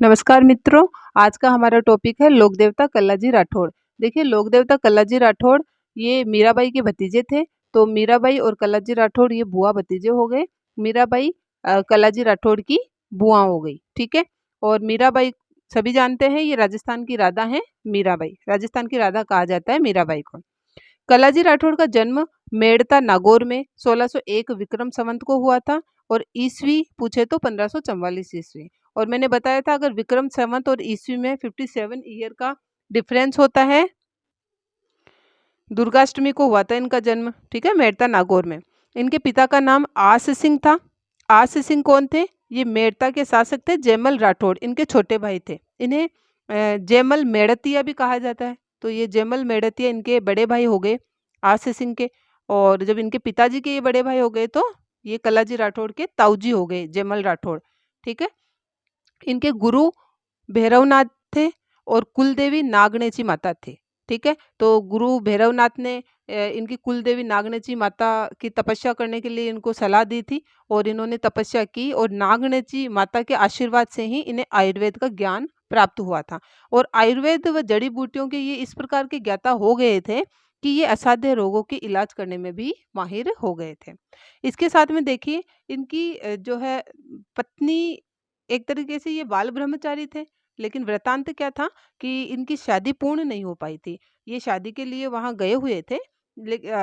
नमस्कार मित्रों, आज का हमारा टॉपिक है लोक देवता कल्लाजी राठौड़। देखिए लोक देवता कल्लाजी राठौड़ ये मीराबाई के भतीजे थे। तो मीराबाई और कल्लाजी राठौड़ ये बुआ भतीजे हो गए। मीराबाई कल्लाजी राठौड़ की बुआ हो गई, ठीक है। और मीराबाई सभी जानते हैं ये राजस्थान की राधा हैं। मीराबाई राजस्थान की राधा कहा जाता है मीराबाई को। कलाजी राठौड़ का जन्म मेड़ता नागौर में 1601 विक्रम संवत को हुआ था। और ईस्वी पूछे तो 1544 ईस्वी। और मैंने बताया था अगर विक्रम संवत और ईस्वी में 57 ईयर का डिफरेंस होता है। दुर्गाष्टमी को हुआ था इनका जन्म, ठीक है, मेड़ता नागौर में। इनके पिता का नाम आस सिंह था। आस सिंह कौन थे? ये मेड़ता के शासक थे। जयमल राठौड़ इनके छोटे भाई थे। इन्हें जयमल मेड़तिया भी कहा जाता है। तो ये जयमल मेड़तिया इनके बड़े भाई हो गए आस सिंह के। और जब इनके पिताजी के ये बड़े भाई हो गए तो ये कलाजी राठौड़ के ताऊजी हो गए जयमल राठौड़, ठीक है। इनके गुरु भैरवनाथ थे और कुलदेवी नागनेची माता थी, ठीक है। तो गुरु भैरवनाथ ने इनकी कुलदेवी नागनेची माता की तपस्या करने के लिए इनको सलाह दी थी। और इन्होंने तपस्या की और नागनेची माता के आशीर्वाद से ही इन्हें आयुर्वेद का ज्ञान प्राप्त हुआ था। और आयुर्वेद व जड़ी बूटियों के ये इस प्रकार के ज्ञाता हो गए थे कि ये असाध्य रोगों के इलाज करने में भी माहिर हो गए थे। इसके साथ में देखिए इनकी जो है पत्नी, एक तरीके से ये बाल ब्रह्मचारी थे। लेकिन वृतांत क्या था कि इनकी शादी पूर्ण नहीं हो पाई थी। ये शादी के लिए वहां गए हुए थे।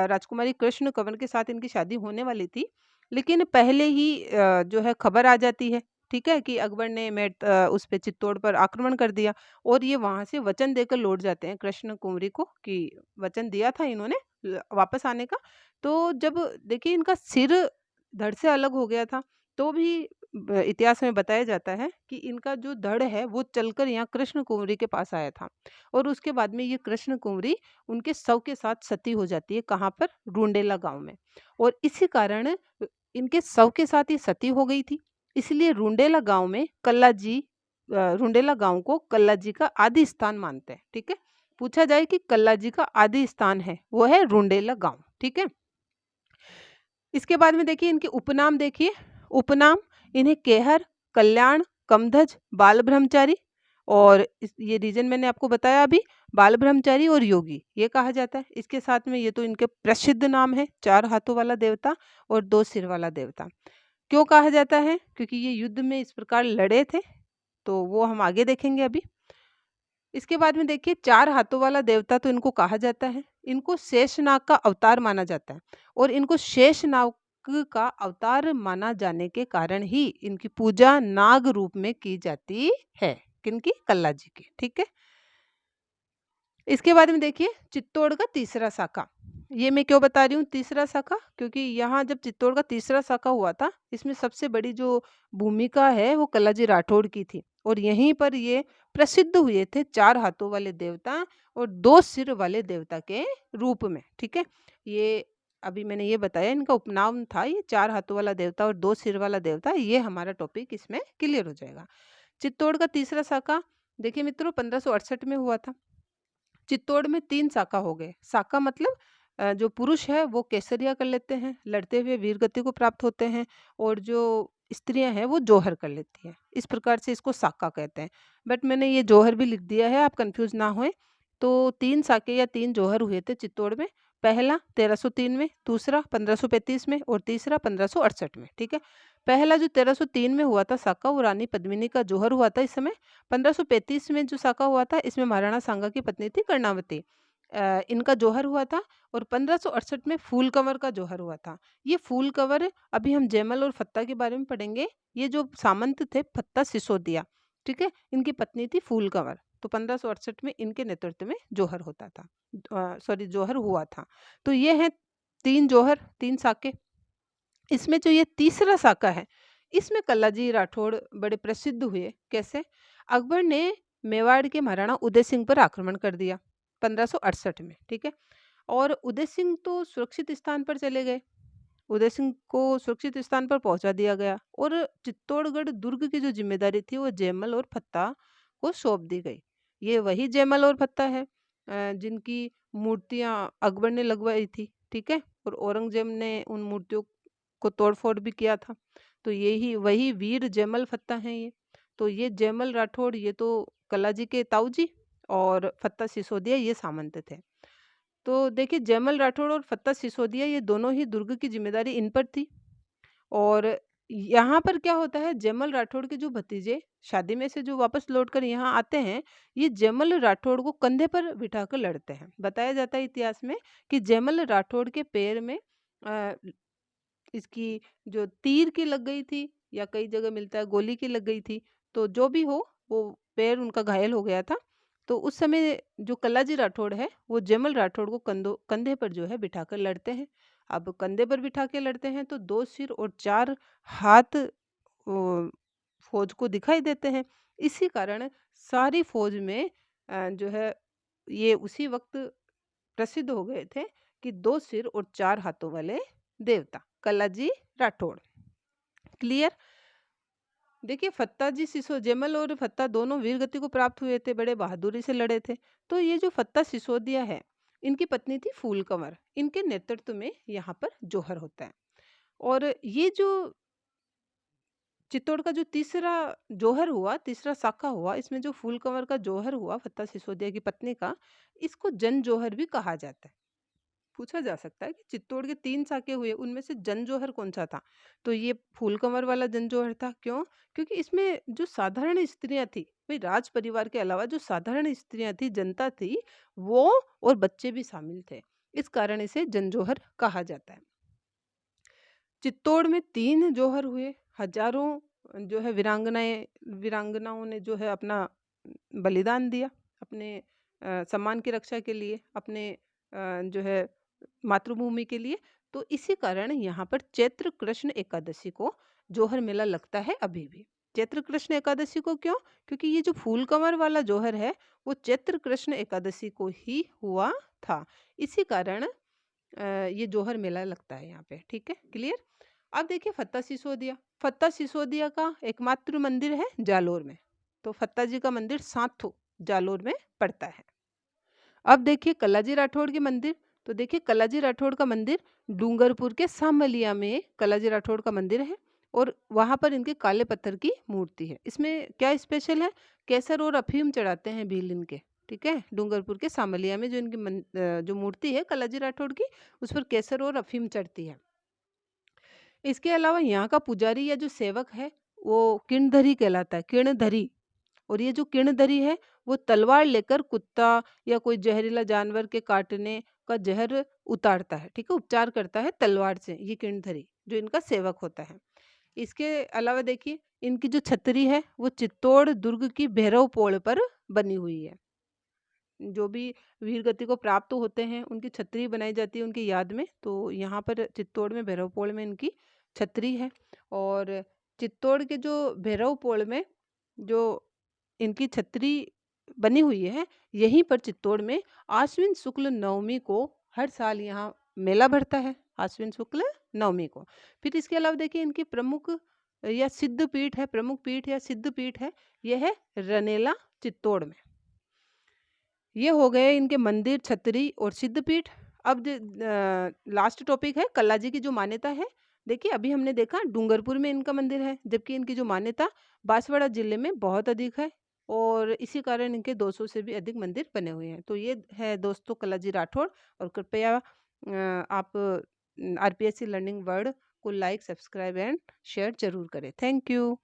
राजकुमारी कृष्ण कंवर के साथ इनकी शादी होने वाली थी। लेकिन पहले ही जो है खबर आ जाती है, ठीक है, कि अकबर ने उस पे चित्तौड़ पर आक्रमण कर दिया। और ये वहां से वचन देकर लौट जाते हैं कृष्ण कुंवरी को कि वचन दिया था इन्होंने वापस आने का। तो जब देखिए इनका सिर धड़ से अलग हो गया था तो भी इतिहास में बताया जाता है कि इनका जो धड़ है वो चलकर यहाँ कृष्ण कुंवरी के पास आया था। और उसके बाद में ये कृष्ण कुंवरी उनके शव के साथ सती हो जाती है। कहाँ पर? रूंडेला गांव में। और इसी कारण इनके शव के साथ ये सती हो गई थी। इसलिए रूंडेला गांव में कल्लाजी रूंडेला गांव को कल्लाजी का आदि स्थान मानते हैं, ठीक है। पूछा जाए कि कल्लाजी का आदि स्थान है वो है रूंडेला गांव, ठीक है। इसके बाद में देखिए इनके उपनाम देखिए। उपनाम इन्हें केहर, कल्याण, कमधज, बाल ब्रह्मचारी और ये रीजन मैंने आपको बताया अभी, बाल ब्रह्मचारी और योगी ये कहा जाता है। इसके साथ में ये तो इनके प्रसिद्ध नाम है, 4 हाथों वाला देवता और 2 सिर वाला देवता। क्यों कहा जाता है? क्योंकि ये युद्ध में इस प्रकार लड़े थे। तो वो हम आगे देखेंगे अभी। इसके बाद में देखिए 4 हाथों वाला देवता तो इनको कहा जाता है। इनको शेषनाग का अवतार माना जाता है। और इनको शेषनाग का अवतार माना जाने के कारण ही इनकी पूजा नाग रूप में की जाती है। किनकी? कल्ला जी की, ठीक है। इसके बाद में देखिए चित्तौड़ का तीसरा शाखा। ये मैं क्यों बता रही हूँ तीसरा शाखा? क्योंकि यहाँ जब चित्तौड़ का तीसरा शाखा हुआ था इसमें सबसे बड़ी जो भूमिका है वो कल्लाजी राठौड़ की थी। और यहीं पर ये प्रसिद्ध हुए थे 4 हाथों वाले देवता और 2 सिर वाले देवता के रूप में, ठीक है। ये अभी मैंने ये बताया इनका उपनाम था ये 4 हाथों वाला देवता और 2 सिर वाला देवता। ये हमारा टॉपिक इसमें क्लियर हो जाएगा। चित्तौड़ का तीसरा शाखा देखिए मित्रों 1568 में हुआ था। चित्तौड़ में 3 शाखा हो गए। शाखा मतलब जो पुरुष है वो केसरिया कर लेते हैं, लड़ते हुए वीर गति को प्राप्त होते हैं। और जो स्त्रियां हैं वो जौहर कर लेती हैं। इस प्रकार से इसको शाखा कहते हैं। बट मैंने ये जौहर भी लिख दिया है, आप कंफ्यूज ना होए। तो 3 शाखे या 3 जौहर हुए थे चित्तौड़ में। पहला 1303 में, दूसरा 1535 में और तीसरा 1568 में, ठीक है। पहला जो 1303 में हुआ था शाखा वो रानी पद्मिनी का जौहर हुआ था। इस समय 1535 में जो शाखा हुआ था इसमें महाराणा सांगा की पत्नी थी कर्णावती, इनका जौहर हुआ था। और 1568 में फूल कंवर का जौहर हुआ था। ये फूल कंवर अभी हम जयमल और फत्ता के बारे में पढ़ेंगे। ये जो सामंत थे फत्ता सिसोदिया, ठीक है, इनकी पत्नी थी फूल कंवर। तो 1568 में इनके नेतृत्व में जौहर होता था, सॉरी जौहर हुआ था। तो ये है 3 जौहर 3 साके। इसमें जो ये तीसरा साका है इसमें कल्लाजी राठौड़ बड़े प्रसिद्ध हुए। कैसे? अकबर ने मेवाड़ के महाराणा उदय सिंह पर आक्रमण कर दिया 1568 में, ठीक है। और उदय सिंह तो सुरक्षित स्थान पर चले गए। उदय सिंह को सुरक्षित स्थान पर पहुंचा दिया गया और चित्तौड़गढ़ दुर्ग की जो जिम्मेदारी थी वो जयमल और फत्ता को सौंप दी गई। ये वही जयमल और फत्ता है जिनकी मूर्तियां अकबर ने लगवाई थी, ठीक है। और औरंगजेब ने उन मूर्तियों को तोड़ फोड़ भी किया था। तो यही वही वीर जयमल फत्ता हैं ये। तो ये जयमल राठौड़ ये तो कलाजी के ताऊ जी, और फत्ता सिसोदिया ये सामंत थे। तो देखिए जयमल राठौड़ और फत्ता सिसोदिया ये दोनों ही दुर्ग की जिम्मेदारी इन पर थी। और यहाँ पर क्या होता है, जयमल राठौड़ के जो भतीजे शादी में से जो वापस लौटकर यहाँ आते हैं, ये जयमल राठौड़ को कंधे पर बिठाकर लड़ते हैं। बताया जाता है इतिहास में कि जयमल राठौड़ के पैर में अ, इसकी जो तीर की लग गई थी, या कई जगह मिलता है गोली की लग गई थी, तो जो भी हो वो पैर उनका घायल हो गया था। तो उस समय जो कल्लाजी राठौड़ है वो जयमल राठौड़ को कंधे पर जो है बिठाकर लड़ते हैं। अब कंधे पर बिठा के लड़ते हैं तो 2 सिर और 4 हाथ फौज को दिखाई देते हैं। इसी कारण सारी फौज में जो है ये उसी वक्त प्रसिद्ध हो गए थे कि 2 सिर और 4 हाथों वाले देवता कल्लाजी राठौड़। क्लियर? देखिए फत्ता जी सिसो जयमल और फत्ता दोनों वीर गति को प्राप्त हुए थे, बड़े बहादुरी से लड़े थे। तो ये जो फत्ता सिसोदिया है, इनकी पत्नी थी फूल कंवर। इनके नेतृत्व में यहाँ पर जौहर होता है। और ये जो चित्तौड़ का जो तीसरा जौहर हुआ, तीसरा साका हुआ, इसमें जो फूल कंवर का जौहर हुआ फत्ता सिसोदिया की पत्नी का, इसको जन जौहर भी कहा जाता है। पूछा जा सकता है कि चित्तौड़ के 3 साके हुए, उनमें से जन जौहर कौन-सा था? तो ये फूल कंवर वाला जन जौहर था। क्यों? क्योंकि इसमें जो साधारण स्त्रियाँ थी, भई राज परिवार के अलावा जो साधारण स्त्रियाँ थी, जनता थी, वो और बच्चे भी शामिल थे। इस कारण इसे जन जौहर कहा जाता है। चित्तौड़ में 3 जौहर हुए, हजारों जो है वीरांगनाओं ने जो है अपना बलिदान दिया, अपने सम्मान की रक्षा के लिए, अपने जो है मातृभूमि के लिए। तो इसी कारण यहाँ पर चैत्र कृष्ण एकादशी को जौहर मेला लगता है अभी भी। चैत्र कृष्ण एकादशी को क्यों? क्योंकि ये जो फूल कंवर वाला जौहर है, वो चैत्र कृष्ण एकादशी को ही हुआ था। इसी कारण ये जौहर मेला लगता है यहाँ पे। ठीक है, क्लियर? अब देखिए फत्ता सिसोदिया। फत्ता सिसोदिया का एकमात्र मंदिर है जालोर में। तो फत्ता जी का मंदिर साथू जालोर में पड़ता है। अब देखिए कल्लाजी राठौड़ के मंदिर। तो देखिए कल्लाजी राठौड़ का मंदिर डूंगरपुर के सामलिया में कल्लाजी राठौड़ का मंदिर है, और वहां पर इनके काले पत्थर की मूर्ति है। इसमें क्या स्पेशल है? केसर और अफीम चढ़ाते हैं भील इनके। ठीक है, डूंगरपुर के सामलिया में जो इनकी जो मूर्ति है कल्लाजी राठौड़ की, उस पर केसर और अफीम चढ़ती है। इसके अलावा यहाँ का पुजारी या जो सेवक है वो किरणधरी कहलाता है, किरणधरी। और ये जो किरणधरी है वो तलवार लेकर कुत्ता या कोई जहरीला जानवर के काटने का जहर उतारता है। ठीक है, उपचार करता है तलवार से ये किरणधरी, जो इनका सेवक होता है। इसके अलावा देखिए इनकी जो छतरी है वो चित्तौड़ दुर्ग की भैरव पोल पर बनी हुई है। जो भी वीर गति को प्राप्त होते हैं उनकी छतरी बनाई जाती है उनकी याद में। तो यहाँ पर चित्तौड़ में भैरवपोल में इनकी छतरी है। और चित्तौड़ के जो भैरवपोल में जो इनकी छतरी बनी हुई है, यहीं पर चित्तौड़ में आश्विन शुक्ल नवमी को हर साल यहाँ मेला भरता है, आश्विन शुक्ल नवमी को। फिर इसके अलावा देखिए इनकी प्रमुख या सिद्ध पीठ है, प्रमुख पीठ या सिद्ध पीठ है, यह है रनेला चित्तौड़ में। ये हो गए इनके मंदिर, छतरी और सिद्धपीठ। अब लास्ट टॉपिक है कल्लाजी की जो मान्यता है। देखिए अभी हमने देखा डूंगरपुर में इनका मंदिर है, जबकि इनकी जो मान्यता बांसवाड़ा जिले में बहुत अधिक है, और इसी कारण इनके 200 से भी अधिक मंदिर बने हुए हैं। तो ये है दोस्तों कल्लाजी राठौड़। और कृपया आप आरपीएससी लर्निंग वर्ल्ड को लाइक, सब्सक्राइब एंड शेयर जरूर करें। Thank you.